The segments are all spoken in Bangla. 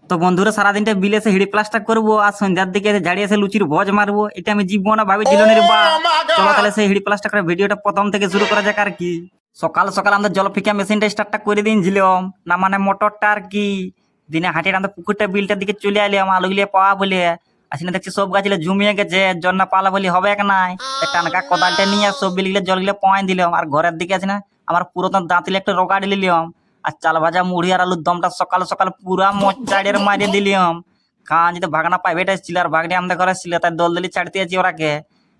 তো বন্ধুরা সারাদিনটা বিলে এসে হিড়ি প্লাস্টার করবো আর সন্ধ্যার দিকে এসে ঝাড়িয়ে এসে লুচির ভোজ মারবো, এটা আমি জীবনে ভাবিছিল না রে বা। চলো তাহলে সেই হিড়ি প্লাস্টার করে ভিডিওটা প্রথম থেকে শুরু করা যাক আর কি। সকাল সকাল আমাদের জল ফিকা মেশিনটা স্টার্টটা করে দিয়েছিলাম না, মানে মোটরটা আর কি। দিনে হাঁটিয়ে আমাদের পুকুরটা বিলটার দিকে চলে এলাম আলুগুলি পাওয়া বলে। আসলে দেখছি সব গাছগুলো জমিয়ে গেছে, জন্য পালা বলি হবে এক নাই। টানকা কোদালটা নিয়ে সব বিলগুলো জলগুলো পয়েন দিলাম আর ঘরের দিকে আছে না আমার পুরাতন দাঁতিলে একটা রোগাড়ি নিলাম। আর চাল ভাজা মুড়ি আর আলুর দমটা সকাল সকাল পুরা মোচাড়ের মারিয়ে দিলাম। কান যদি ভাগনা প্রাইভেট ছিল আর ভাগনি আমাদের ঘরে ছিল, তাই দল দলি ছাড়তে আছি ওরাকে।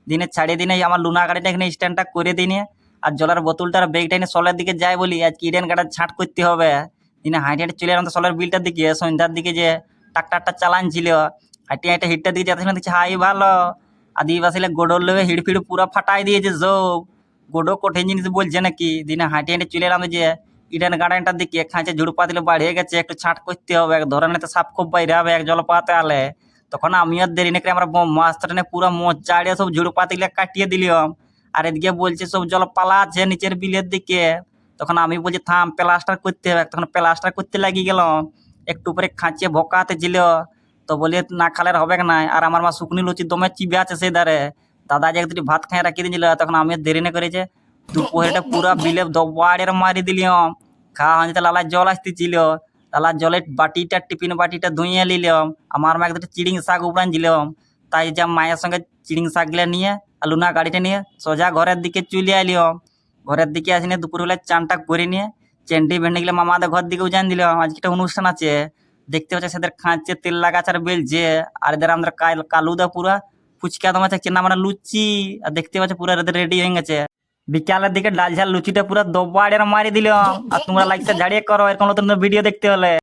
দিনে ছাড়িয়ে দিনে আমার লুনা গাড়িটা এখানে স্ট্যান্ডটা করে দিনে আর জলের বোতলটার বেগটা এনে সলের দিকে যাই বলি আজকে ইডেন গাড়া ছাট করতে হবে। দিনে হাঁটে হাঁটে চলে এলাম তো সলের বিলটার দিকে, সন্ধ্যার দিকে যে ট্রাক্টারটা চালানছিল হাঁটে হাঁটে হিটটার দিকে যাচ্ছে না, দেখছি হাই ভালো আদিবাসীলে গোডর লেবে হিড় ফিড় পুরো ফাটাই দিয়েছে সব। গোডো কঠিন জিনিস বলছে নাকি। দিনে হাঁটে হাঁটে চলে এলাম যে ইডেন গার্ডেনটার দিকে, খাঁচে ঝুড়পা দিলে বাড়িয়ে গেছে, একটু ছাট করতে হবে, এক ধরনের তো সাপ খুব বাইরে হবে এক জল পাতে আলে। তখন আমি আর দেরি নাকি আমরা মাস্টার পুরো মোচাড়িয়ে সব ঝুড়পা দিলে কাটিয়ে দিলাম। আর এদিকে বলছে সব জল পালা আছে নিচের বিলের দিকে। তখন আমি বলছি থাম প্লাস্টার করতে হবে, তখন প্লাস্টার করতে লাগিয়ে গেলাম। একটু পরে খাঁচিয়ে ভোকাতে ছিল, তো বলি না খালের হবে না। আর আমার মা শুকনি লুচি দমে চিবে আছে সেই ধারে, দাদা যে দুটি ভাত খাই রাখি দিয়েছিল, তখন আমি আর দেরি না করেছে দুপুরটা পুরা বিলে দবাড়ের মারি দিলাম। খাওয়া হয়েছে লালার জল আসতেছিল, লালার জলের বাটিটা টিফিন বাটিটা ধুইয়ে নিলাম। আমার মা একটু চিড়িং শাক উপড়ানছিলাম, তাই যা মায়ের সঙ্গে চিড়িং শাকগুলো নিয়ে আর লুনা গাড়িটা নিয়ে সোজা ঘরের দিকে চলে এলাম। ঘরের দিকে আসি নিয়ে দুপুরবেলায় চানটা করে নিয়ে চেন্টি ভেন্ডি গেলে মামাদের ঘর দিকে উজান দিলাম। আজকে একটা অনুষ্ঠান আছে, দেখতে পাচ্ছে সেদের খাঁচে তেল লাগাচ্ছে আর বেলছে। আর এদের আমাদের কালুদা পুরা ফুচকা তোমার থাকছে না মানে লুচি, আর দেখতে পাচ্ছে পুরো এদের রেডি হয়ে গেছে। বিকালের দিকে ডাল ঝাল লুচিটা পুরো দোবাড়ের মারি দিলাম। আর তোমরা লাইকটা ঝাড়িয়ে করো এরকম নতুন ভিডিও দেখতে হলে।